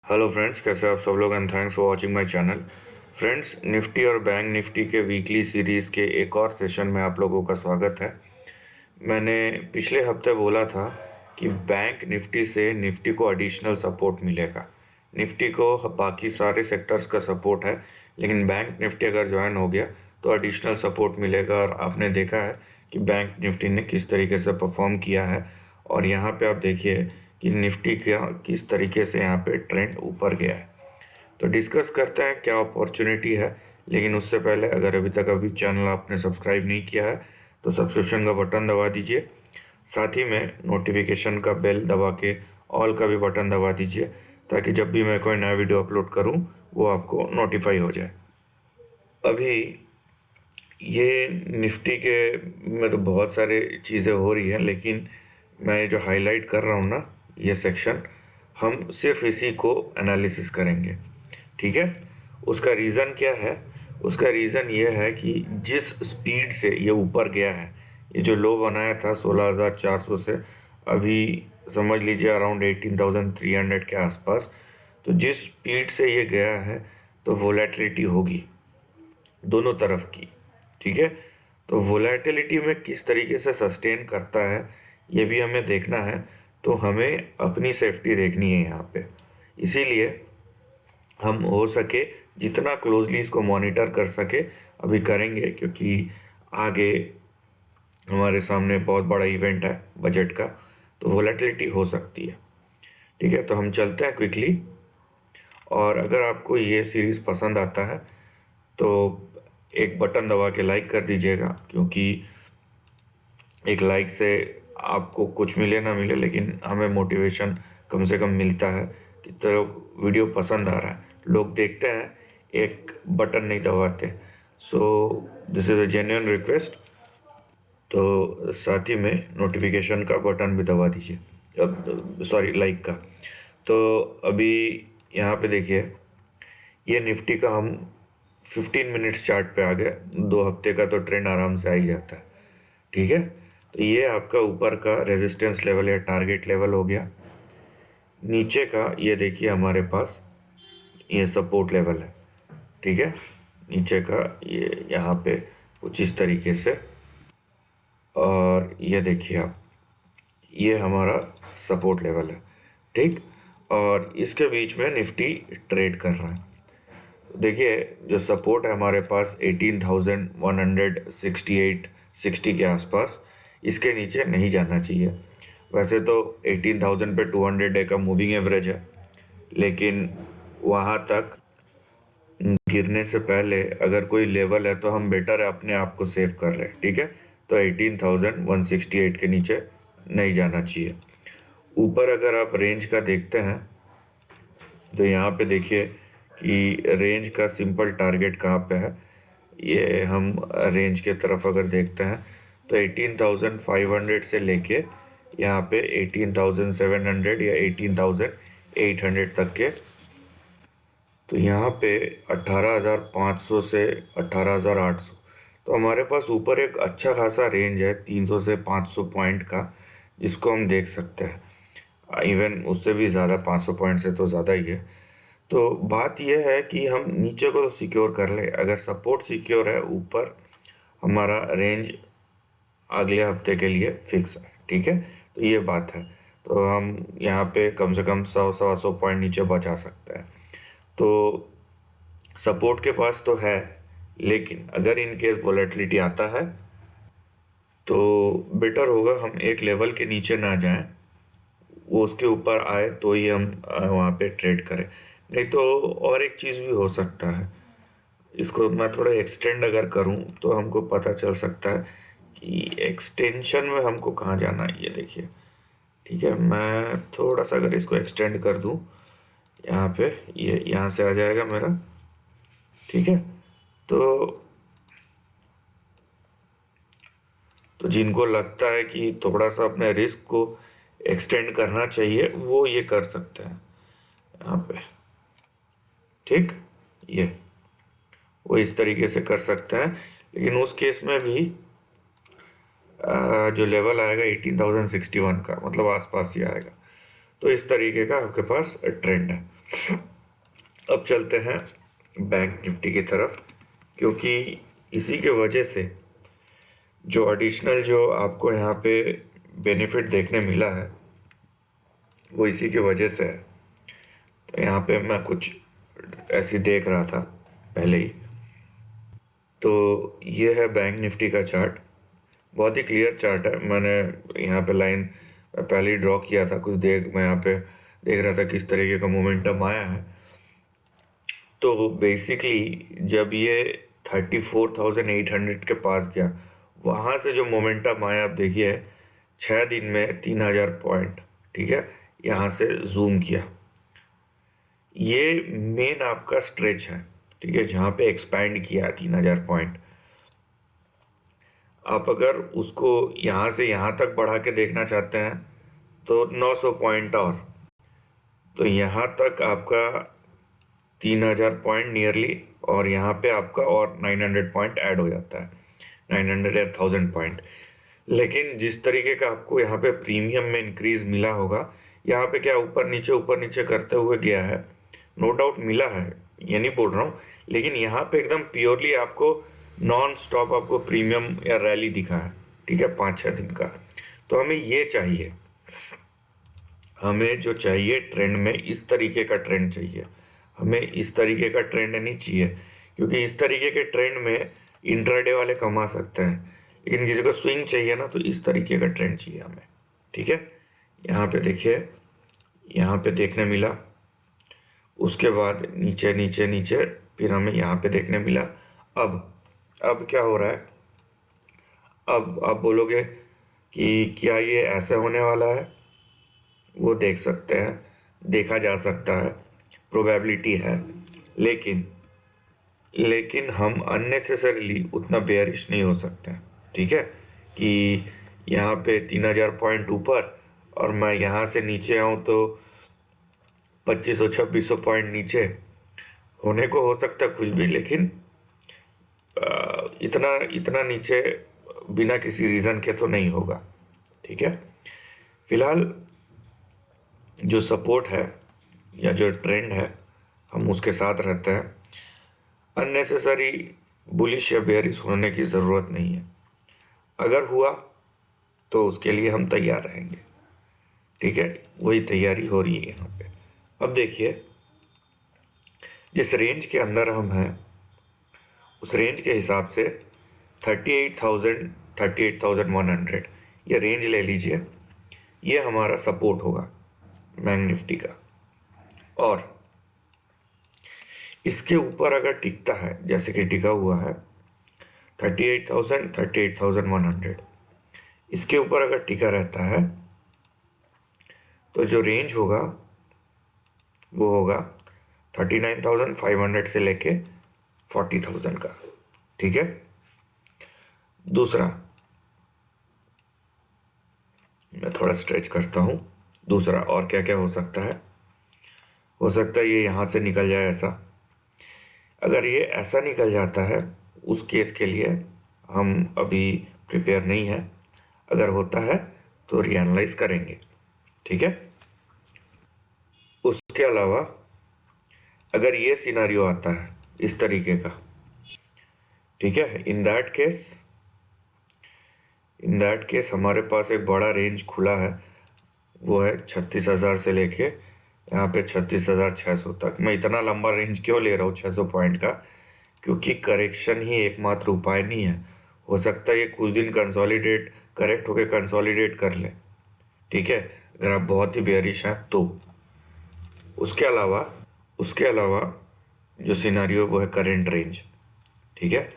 Hello friends, कैसे आप सब लोग and thanks for watching my channel. Friends, Nifty और बैंक निफ्टी के वीकली सीरीज़ के एक और सेशन में आप लोगों का स्वागत है। मैंने पिछले हफ्ते बोला था कि बैंक निफ्टी से निफ्टी को एडिशनल सपोर्ट मिलेगा। निफ्टी को बाकी सारे सेक्टर्स का सपोर्ट है, लेकिन बैंक निफ्टी अगर ज्वाइन हो गया तो एडिशनल सपोर्ट मिलेगा। और आपने देखा है कि बैंक निफ्टी ने किस तरीके से परफॉर्म किया है। और यहाँ पे आप देखिए कि निफ्टी का किस तरीके से यहाँ पे ट्रेंड ऊपर गया है। तो डिस्कस करते हैं क्या अपॉर्चुनिटी है। लेकिन उससे पहले अगर अभी चैनल आपने सब्सक्राइब नहीं किया है तो सब्सक्रिप्शन का बटन दबा दीजिए। साथ ही में नोटिफिकेशन का बेल दबा के ऑल का भी बटन दबा दीजिए, ताकि जब भी मैं कोई नया वीडियो अपलोड करूं वो आपको नोटिफाई हो जाए। अभी ये निफ्टी के में तो बहुत सारे चीज़ें हो रही हैं, लेकिन मैं जो हाईलाइट कर रहा हूँ ना, ये सेक्शन हम सिर्फ इसी को एनालिसिस करेंगे। ठीक है। उसका रीज़न क्या है? उसका रीज़न ये है कि जिस स्पीड से ये ऊपर गया है, ये जो लो बनाया था 16,400 से, अभी समझ लीजिए अराउंड 18,300 के आसपास। तो जिस स्पीड से ये गया है तो वोलेटिलिटी होगी दोनों तरफ की। ठीक है। तो वोलेटिलिटी में किस तरीके से सस्टेन करता है ये भी हमें देखना है। तो हमें अपनी सेफ्टी देखनी है यहाँ पे। इसीलिए हम हो सके जितना क्लोजली इसको मॉनिटर कर सके अभी करेंगे, क्योंकि आगे हमारे सामने बहुत बड़ा इवेंट है बजट का, तो वोलेटिलिटी हो सकती है। ठीक है। तो हम चलते हैं क्विकली। और अगर आपको ये सीरीज़ पसंद आता है तो एक बटन दबा के लाइक कर दीजिएगा, क्योंकि एक लाइक से आपको कुछ मिले ना मिले, लेकिन हमें मोटिवेशन कम से कम मिलता है कि चलो वीडियो पसंद आ रहा है। लोग देखते हैं, एक बटन नहीं दबाते। So this is a genuine request. तो साथ ही में नोटिफिकेशन का बटन भी दबा दीजिए, सॉरी लाइक का। तो अभी यहाँ पे देखिए, ये निफ्टी का हम 15 मिनट्स चार्ट पे आ गए। 2 हफ्ते का तो ट्रेंड आराम से आ ही जाता है। ठीक है। तो ये आपका ऊपर का रेजिस्टेंस लेवल या टारगेट लेवल हो गया। नीचे का ये देखिए हमारे पास ये सपोर्ट लेवल है। ठीक है। नीचे का ये यहाँ पे कुछ इस तरीके से, और ये देखिए आप, ये हमारा सपोर्ट लेवल है। ठीक। और इसके बीच में निफ्टी ट्रेड कर रहा है। देखिए जो सपोर्ट है हमारे पास 18,168 60 के आसपास, इसके नीचे नहीं जाना चाहिए। वैसे तो 18,000 पे 200 डे का मूविंग एवरेज है, लेकिन वहाँ तक गिरने से पहले अगर कोई लेवल है तो हम बेटर है अपने आप को सेव कर लें। ठीक है। तो 18,168 के नीचे नहीं जाना चाहिए। ऊपर अगर आप रेंज का देखते हैं तो यहाँ पे देखिए कि रेंज का सिंपल टारगेट कहाँ पे है। ये हम रेंज के तरफ अगर देखते हैं तो 18,500 से लेके यहाँ पे 18,700 या 18,800 तक के। तो यहाँ पे 18,500 से 18,800, तो हमारे पास ऊपर एक अच्छा खासा रेंज है 300 से 500 पॉइंट का, जिसको हम देख सकते हैं। इवन उससे भी ज़्यादा, 500 पॉइंट से तो ज़्यादा ही है। तो बात यह है कि हम नीचे को तो सिक्योर कर ले। अगर सपोर्ट सिक्योर है, ऊपर हमारा रेंज अगले हफ्ते के लिए फिक्स है। ठीक है। तो ये बात है। तो हम यहाँ पे कम से कम 100 पॉइंट नीचे बचा सकते हैं। तो सपोर्ट के पास तो है, लेकिन अगर इन केस वॉलेटिलिटी आता है तो बेटर होगा हम एक लेवल के नीचे ना जाएं, वो उसके ऊपर आए तो ही हम वहाँ पे ट्रेड करें। नहीं तो और एक चीज़ भी हो सकता है, इसको मैं थोड़ा एक्सटेंड अगर करूँ तो हमको पता चल सकता है कि एक्सटेंशन में हमको कहाँ जाना है। ये देखिए। ठीक है। मैं थोड़ा सा अगर इसको एक्सटेंड कर दूँ, यहाँ पे ये यहाँ से आ जाएगा मेरा। ठीक है। तो तो जिनको लगता है कि थोड़ा सा अपने रिस्क को एक्सटेंड करना चाहिए, वो ये कर सकते हैं यहाँ पे। ठीक। ये वो इस तरीके से कर सकते हैं, लेकिन उस केस में भी जो लेवल आएगा 18,061 का, मतलब आसपास ही आएगा। तो इस तरीके का आपके पास ट्रेंड है। अब चलते हैं बैंक निफ्टी की तरफ, क्योंकि इसी के वजह से जो एडिशनल जो आपको यहाँ पे बेनिफिट देखने मिला है वो इसी की वजह से है। तो यहाँ पे मैं कुछ ऐसी देख रहा था पहले ही। तो ये है बैंक निफ्टी का चार्ट, बहुत ही क्लियर चार्ट है। मैंने यहाँ पे लाइन पहले ही ड्रॉ किया था, कुछ मैं यहाँ पे देख रहा था किस तरीके का मोमेंटम आया है। तो बेसिकली जब ये 34,800 के पास गया, वहाँ से जो मोमेंटम आया, आप देखिए 6 दिन में 3,000 पॉइंट, ठीक है, यहाँ से जूम किया। ये मेन आपका स्ट्रेच है, ठीक है, जहाँ पे एक्सपैंड किया 3,000 पॉइंट। आप अगर उसको यहाँ से यहाँ तक बढ़ा के देखना चाहते हैं तो 900 पॉइंट और, तो यहाँ तक आपका 3,000 पॉइंट नियरली, और यहाँ पे आपका और 900 पॉइंट ऐड हो जाता है, 900 या 1000 पॉइंट। लेकिन जिस तरीके का आपको यहाँ पे प्रीमियम में इंक्रीज मिला होगा, यहाँ पे क्या ऊपर नीचे करते हुए गया है, नो डाउट मिला है, ये नहीं बोल रहा हूँ, लेकिन यहाँ पे एकदम प्योरली आपको नॉन स्टॉप आपको प्रीमियम या रैली दिखा है, ठीक है, 5-6 दिन का। तो हमें ये चाहिए, हमें जो चाहिए ट्रेंड में इस तरीके का ट्रेंड चाहिए, हमें इस तरीके का ट्रेंड नहीं चाहिए, क्योंकि इस तरीके के ट्रेंड में इंट्राडे वाले कमा सकते हैं, लेकिन किसी को स्विंग चाहिए ना, तो इस तरीके का ट्रेंड चाहिए हमें, ठीक है। यहाँ पे देखिए, यहाँ पे देखने मिला, उसके बाद नीचे नीचे नीचे फिर हमें यहाँ पे देखने मिला। अब क्या हो रहा है, अब आप बोलोगे कि क्या ये ऐसा होने वाला है, वो देख सकते हैं, देखा जा सकता है, प्रोबेबिलिटी है, लेकिन हम अननेसेसरीली उतना बेयरिश नहीं हो सकते हैं, ठीक है, कि यहाँ पे 3,000 पॉइंट ऊपर और मैं यहाँ से नीचे आऊँ तो 2,500-2,600 पॉइंट नीचे होने को हो सकता है कुछ भी, लेकिन इतना नीचे बिना किसी रीज़न के तो नहीं होगा, ठीक है। फिलहाल जो सपोर्ट है या जो ट्रेंड है, हम उसके साथ रहते हैं। अननेसेसरी बुलिश या बेयरिश होने की ज़रूरत नहीं है, अगर हुआ तो उसके लिए हम तैयार रहेंगे, ठीक है, वही तैयारी हो रही है यहाँ पे। अब देखिए, जिस रेंज के अंदर हम हैं उस रेंज के हिसाब से 38,000 38,100 ये रेंज ले लीजिए, ये हमारा सपोर्ट होगा बैंक निफ्टी का। और इसके ऊपर अगर टिकता है, जैसे कि टिका हुआ है 38,000 38,100, इसके ऊपर अगर टिका रहता है तो जो रेंज होगा वो होगा 39,500 से लेके 40,000 का, ठीक है। दूसरा, मैं थोड़ा स्ट्रेच करता हूँ, दूसरा और क्या क्या हो सकता है, हो सकता है ये यहाँ से निकल जाए ऐसा। अगर ये ऐसा निकल जाता है, उस केस के लिए हम अभी प्रिपेयर नहीं है, अगर होता है तो रीएनालाइज करेंगे, ठीक है। उसके अलावा अगर ये सिनारियो आता है इस तरीके का, ठीक है, इन दैट केस हमारे पास एक बड़ा रेंज खुला है, वो है 36,000 से लेके यहाँ पे 36,600 तक। मैं इतना लंबा रेंज क्यों ले रहा हूँ 600 पॉइंट का, क्योंकि करेक्शन ही एकमात्र उपाय नहीं है। हो सकता है ये कुछ दिन करेक्ट होके कंसोलिडेट कर ले, ठीक है, अगर आप बहुत ही बेयरिश हैं तो। उसके अलावा जो सिनारियो वो है करेंट रेंज, ठीक है,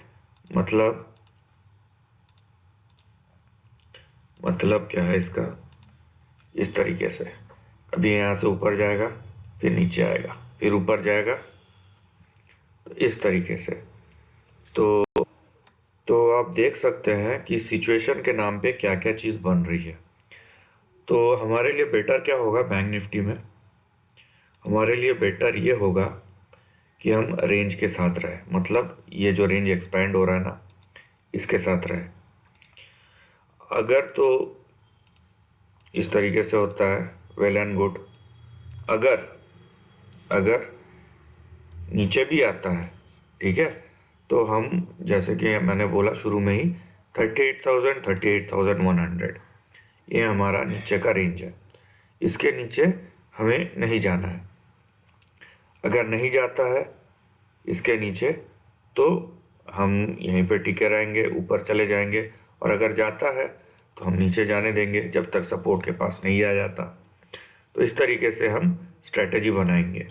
मतलब क्या है इसका, इस तरीके से अभी यहाँ से ऊपर जाएगा, फिर नीचे आएगा, फिर ऊपर जाएगा, तो इस तरीके से। तो आप देख सकते हैं कि सिचुएशन के नाम पे क्या क्या चीज़ बन रही है। तो हमारे लिए बेटर क्या होगा बैंक निफ्टी में, हमारे लिए बेटर ये होगा कि हम रेंज के साथ रहें, मतलब ये जो रेंज एक्सपैंड हो रहा है ना, इसके साथ रहें। अगर तो इस तरीके से होता है, वेल एंड गुड, अगर अगर नीचे भी आता है, ठीक है, तो हम जैसे कि मैंने बोला शुरू में ही 38,000 38,100 ये हमारा नीचे का रेंज है। इसके नीचे हमें नहीं जाना है। अगर नहीं जाता है इसके नीचे तो हम यहीं पे टिके रहेंगे, ऊपर चले जाएंगे, और अगर जाता है तो हम नीचे जाने देंगे जब तक सपोर्ट के पास नहीं आ जाता। तो इस तरीके से हम स्ट्रेटजी बनाएंगे।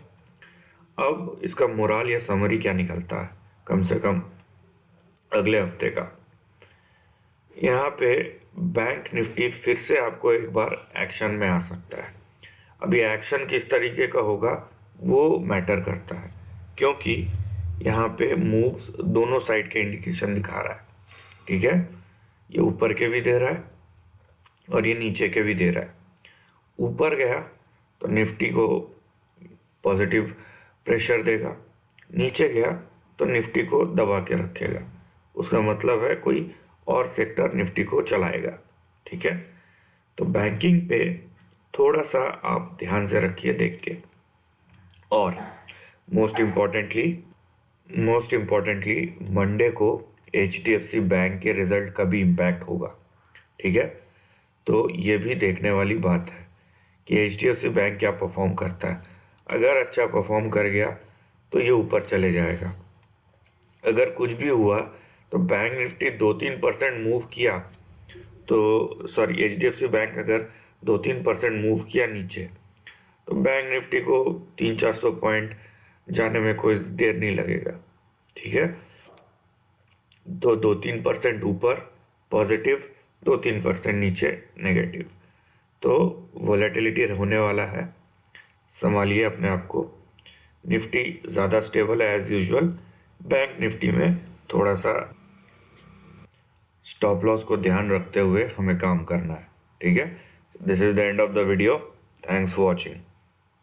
अब इसका मोराल या समरी क्या निकलता है कम से कम अगले हफ्ते का? यहाँ पे बैंक निफ्टी फिर से आपको एक बार एक्शन में आ सकता है। अभी एक्शन किस तरीके का होगा वो मैटर करता है, क्योंकि यहाँ पे मूव्स दोनों साइड के इंडिकेशन दिखा रहा है, ठीक है। ये ऊपर के भी दे रहा है और ये नीचे के भी दे रहा है। ऊपर गया तो निफ्टी को पॉजिटिव प्रेशर देगा, नीचे गया तो निफ्टी को दबा के रखेगा। उसका मतलब है कोई और सेक्टर निफ्टी को चलाएगा, ठीक है। तो बैंकिंग पे थोड़ा सा आप ध्यान से रखिए देख के। और मोस्ट इम्पॉर्टेंटली मंडे को HDFC बैंक के रिजल्ट का भी इम्पैक्ट होगा, ठीक है। तो ये भी देखने वाली बात है कि HDFC बैंक क्या परफॉर्म करता है। अगर अच्छा परफॉर्म कर गया तो ये ऊपर चले जाएगा। अगर कुछ भी हुआ तो बैंक निफ्टी 2-3% मूव किया तो HDFC बैंक अगर 2-3% मूव किया नीचे तो बैंक निफ्टी को 300-400 पॉइंट जाने में कोई देर नहीं लगेगा, ठीक है। तो 2-3% ऊपर पॉजिटिव, 2-3% नीचे नेगेटिव, तो वॉलेटिलिटी होने वाला है। संभालिए अपने आप को। निफ्टी ज़्यादा स्टेबल है एज़ यूजुअल। बैंक निफ्टी में थोड़ा सा स्टॉप लॉस को ध्यान रखते हुए हमें काम करना है, ठीक है। This is the end of the video. Thanks for watching.